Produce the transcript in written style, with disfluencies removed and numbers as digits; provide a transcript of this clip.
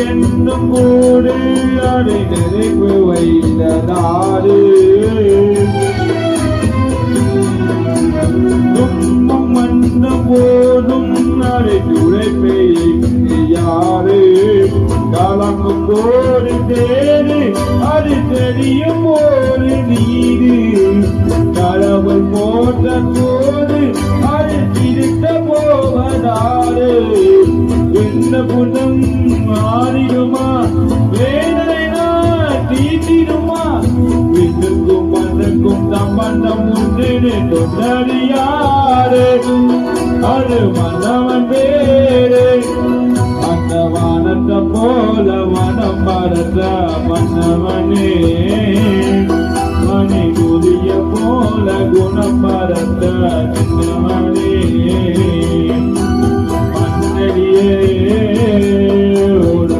என்னும் கூடு அதை நிறைவு வைத்த நாடு துன்பம் வந்த போதும் அதை துடைப்பை யாரு கலங்கும் போது தேடு அது தெரியும் போது நீடு கடவுள் போட்ட போது அது திருத்த போவதாறு என்ன புதம் மாறிடுமா வேதனை தீட்டிடுமா வீட்டுக்கும் மண்ணுக்கும் சம்பந்தம் உண்டு தொண்டறியாரு அது மன்னவன் பேரு அந்த வானத்தை போல வனம் பரத்த மன்னவனே மணி குதிய போல குணம் பரத்த மன்னவனே